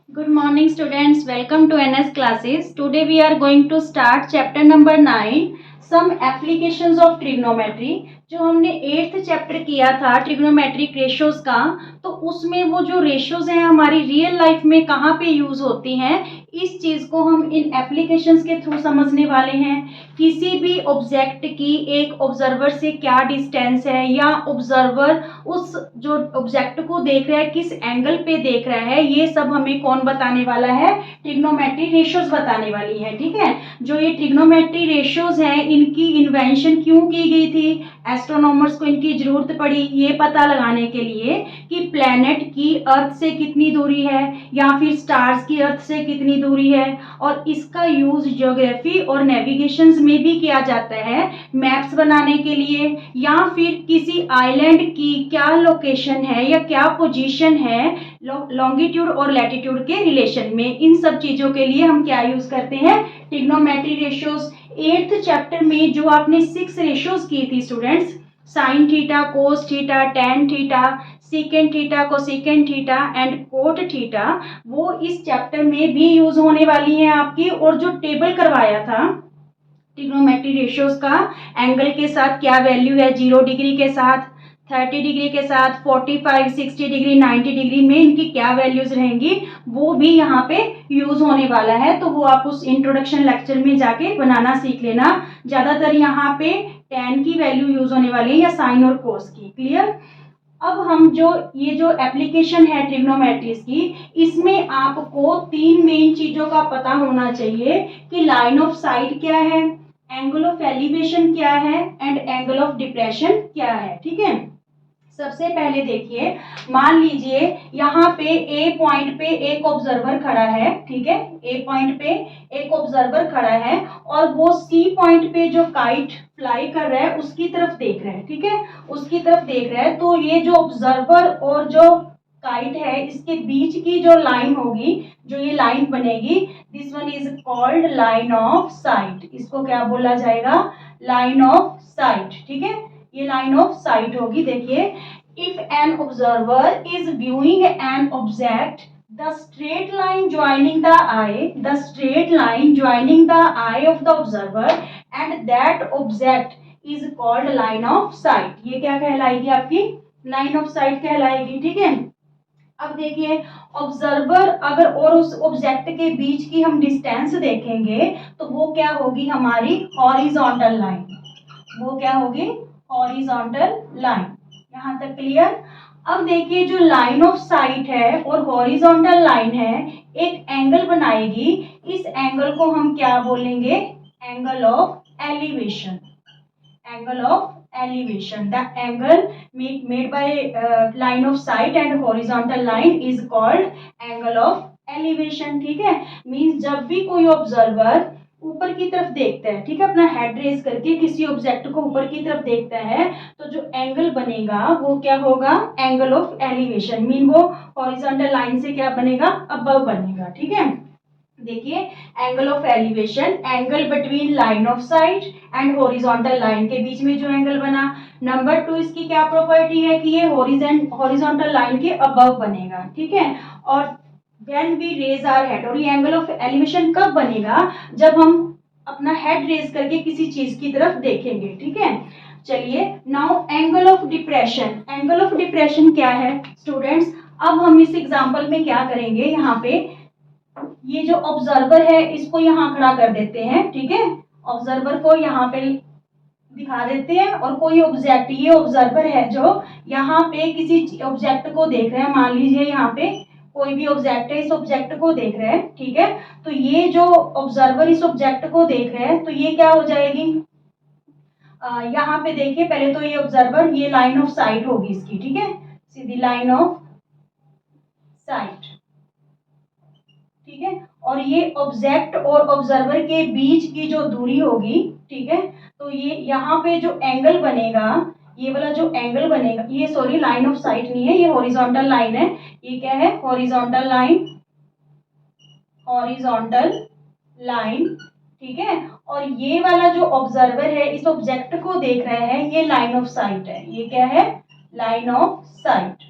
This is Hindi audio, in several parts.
Good morning students, welcome to NS classes. Today we are going to start chapter number 9, some applications of trigonometry. जो हमने 8th चैप्टर किया था ट्रिग्नोमेट्रिक रेशियोज का, तो उसमें वो जो रेशियोज हैं हमारी रियल लाइफ में कहाँ पे यूज होती हैं, इस चीज को हम इन एप्लीकेशंस के थ्रू समझने वाले हैं। किसी भी ऑब्जेक्ट की एक ऑब्जर्वर से क्या डिस्टेंस है, या ऑब्जर्वर उस जो ऑब्जेक्ट को देख रहा है किस एंगल पे देख रहा है, ये सब हमें कौन बताने वाला है, ट्रिग्नोमेट्री रेशियोज बताने वाली है। ठीक है, जो ये ट्रिग्नोमेट्री रेशियोज हैं इनकी इन्वेंशन क्यों की गई थी, एस्ट्रोनॉमर्स को इनकी जरूरत पड़ी ये पता लगाने के लिए कि प्लैनेट की अर्थ से कितनी दूरी है या फिर स्टार्स की अर्थ से कितनी दूरी है, और इसका यूज ज्योग्राफी और नेविगेशन में भी किया जाता है, मैप्स बनाने के लिए, या फिर किसी आइलैंड की क्या लोकेशन है या क्या पोजीशन है लॉन्गिट्यूड और लैटिट्यूड के रिलेशन में, इन सब चीजों के लिए हम क्या यूज करते हैं, ट्रिग्नोमेट्री रेशियोज। 8th चैप्टर में जो आपने 6 रेशियोज की थी students, sine theta, cos theta, tan theta, secant theta, cosecant theta and cot theta, वो इस चैप्टर में भी यूज होने वाली हैं आपकी। और जो टेबल करवाया था ट्रिग्नोमेट्री रेशियोज का, एंगल के साथ क्या वैल्यू है, 0 डिग्री के साथ, 30 डिग्री के साथ, 45, 60 डिग्री, 90 डिग्री में इनकी क्या वैल्यूज रहेंगी, वो भी यहाँ पे यूज होने वाला है। तो वो आप उस इंट्रोडक्शन लेक्चर में जाके बनाना सीख लेना। ज्यादातर यहाँ पे tan की वैल्यू यूज होने वाली है या साइन और कोस की। क्लियर। अब हम ये जो एप्लीकेशन है ट्रिग्नोमेट्रीज की, इसमें आपको 3 मेन चीजों का पता होना चाहिए कि लाइन ऑफ साइट क्या है, एंगल ऑफ एलिवेशन क्या है एंड एंगल ऑफ डिप्रेशन क्या है। ठीक है, सबसे पहले देखिए, मान लीजिए यहाँ पे ए पॉइंट पे एक ऑब्जर्वर खड़ा है। ठीक है, ए पॉइंट पे एक ऑब्जर्वर खड़ा है और वो सी पॉइंट पे जो काइट फ्लाई कर रहा है उसकी तरफ देख रहा है। ठीक है, उसकी तरफ देख रहा है, तो ये जो ऑब्जर्वर और जो काइट है इसके बीच की जो लाइन होगी, जो ये लाइन बनेगी, this one is called line of site. इसको क्या बोला जाएगा, लाइन ऑफ साइट। ठीक है, ये लाइन ऑफ साइट होगी। देखिए, if an observer is viewing an object, the straight line joining the eye of the observer and that object is called line of sight। ये क्या कहलाएगी, आपकी लाइन ऑफ साइट कहलाएगी। ठीक है, अब देखिए, ऑब्जर्वर अगर और उस ऑब्जेक्ट के बीच की हम डिस्टेंस देखेंगे तो वो क्या होगी, हमारी हॉरिजॉन्टल लाइन। वो क्या होगी, हॉरिजॉन्टल लाइन। यहां तक क्लियर। अब देखिए, जो लाइन ऑफ साइट है और हॉरिजॉन्टल लाइन है एक एंगल बनाएगी, इस एंगल को हम क्या बोलेंगे, angle of elevation. Angle of elevation, the angle made by line of sight and horizontal line is called angle of elevation। ठीक है, मींस जब भी कोई ऑब्जर्वर ऊपर की तरफ देखता है, ठीक है, अपना हेड रेज करके किसी ऑब्जेक्ट को ऊपर की तरफ देखता है, तो जो एंगल बनेगा वो क्या होगा, एंगल ऑफ एलिवेशन। मीन वो हॉरिजॉन्टल लाइन से क्या बनेगा, अबव बनेगा। ठीक है, देखिए, angle of elevation, angle between line of site and horizontal line के बीच में जो एंगल बना। नंबर 2, इसकी क्या प्रॉपर्टी है कि ये हॉरिजॉन्टल लाइन के अबव बनेगा। ठीक है, और when we raise our head, और ये एंगल ऑफ एलिवेशन कब बनेगा, जब हम अपना हेड रेज करके किसी चीज की तरफ देखेंगे। ठीक है, चलिए, now angle of depression. Angle of depression क्या है स्टूडेंट्स, अब हम इस एग्जांपल में क्या करेंगे, यहाँ पे ये जो ऑब्जर्वर है इसको यहाँ खड़ा कर देते हैं। ठीक है, ऑब्जर्वर को यहाँ पे दिखा देते हैं और कोई ऑब्जेक्ट, ये ऑब्जर्वर है जो यहाँ पे किसी ऑब्जेक्ट को देख रहे हैं, मान लीजिए यहाँ पे कोई भी ऑब्जेक्ट है, इस ऑब्जेक्ट को देख रहे हैं। ठीक है, तो ये जो ऑब्जर्वर इस ऑब्जेक्ट को देख रहे हैं, तो ये क्या हो जाएगी, यहाँ पे देखिए, पहले तो ये ऑब्जर्वर, ये लाइन ऑफ साइट होगी इसकी। ठीक है, सीधी लाइन ऑफ साइट। ठीक है, और ये ऑब्जेक्ट और ऑब्जर्वर के बीच की जो दूरी होगी, ठीक है, तो ये यहाँ पे जो एंगल बनेगा, ये वाला जो एंगल बनेगा, ये सॉरी लाइन ऑफ साइट नहीं है, ये हॉरिजॉन्टल लाइन है। ये क्या है, हॉरिजॉन्टल लाइन, हॉरिजॉन्टल लाइन। ठीक है, और ये वाला जो ऑब्जर्वर है इस ऑब्जेक्ट को देख रहा है, ये लाइन ऑफ साइट है। ये क्या है, लाइन ऑफ साइट।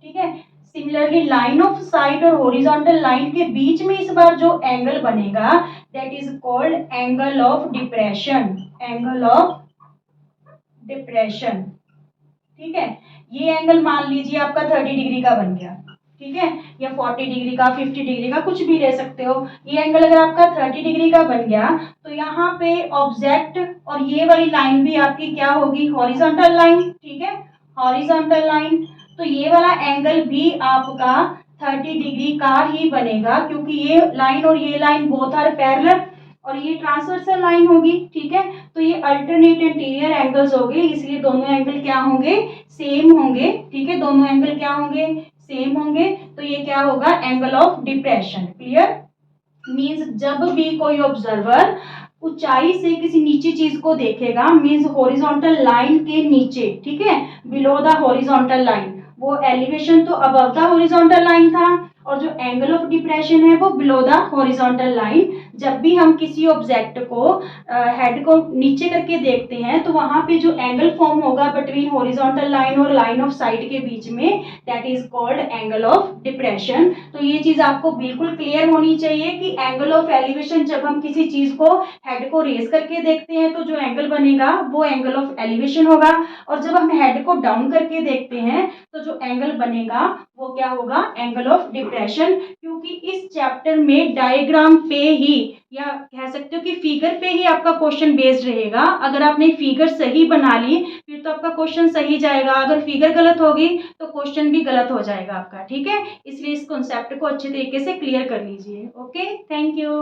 ठीक है, सिमिलरली लाइन ऑफ साइट और हॉरिजॉन्टल लाइन के बीच में इस बार जो एंगल बनेगा that is called angle of depression, angle of depression. ठीक है, ये एंगल मान लीजिए आपका 30 डिग्री का बन गया, ठीक है, या 40 डिग्री का, 50 डिग्री का, कुछ भी ले सकते हो। ये एंगल अगर आपका 30 डिग्री का बन गया तो यहाँ पे ऑब्जेक्ट और ये वाली लाइन भी आपकी क्या होगी, हॉरिजॉन्टल लाइन। ठीक है, हॉरिजॉन्टल लाइन, तो ये वाला एंगल भी आपका 30 डिग्री का ही बनेगा क्योंकि ये लाइन और ये लाइन बोथ आर पैरेलल और ये ट्रांसवर्सल लाइन होगी। ठीक है, तो ये अल्टरनेट इंटीरियर एंगल्स हो गए, इसलिए दोनों एंगल क्या होंगे, सेम होंगे। ठीक है, दोनों एंगल क्या होंगे, सेम होंगे, तो ये क्या होगा, angle of depression. Clear, means जब भी कोई ऑब्जर्वर ऊंचाई से किसी नीचे चीज को देखेगा, मींस हॉरिजॉन्टल लाइन के नीचे, ठीक है, बिलो द हॉरिजॉन्टल लाइन, वो एलिवेशन तो अबव द हॉरिजॉन्टल लाइन था और जो एंगल ऑफ डिप्रेशन है वो बिलो द हॉरिजॉन्टल लाइन। जब भी हम किसी ऑब्जेक्ट को हेड को नीचे करके देखते हैं तो वहां पे जो एंगल फॉर्म होगा बिटवीन हॉरिजॉन्टल लाइन और लाइन ऑफ साइट के बीच में that is called angle of depression. तो ये चीज आपको बिल्कुल क्लियर होनी चाहिए कि एंगल ऑफ एलिवेशन, जब हम किसी चीज को हेड को रेज करके देखते हैं तो जो एंगल बनेगा वो एंगल ऑफ एलिवेशन होगा और जब हम हेड को डाउन करके देखते हैं तो जो एंगल बनेगा वो क्या होगा, एंगल ऑफ डिप्रेशन। क्योंकि इस चैप्टर में डायग्राम पे ही या कह सकते हो कि फिगर पे ही आपका क्वेश्चन बेस्ड रहेगा। अगर आपने फिगर सही बना ली फिर तो आपका क्वेश्चन सही जाएगा, अगर फिगर गलत होगी तो क्वेश्चन भी गलत हो जाएगा आपका। ठीक है, इसलिए इस कॉन्सेप्ट को अच्छे तरीके से क्लियर कर लीजिए। Okay, thank you.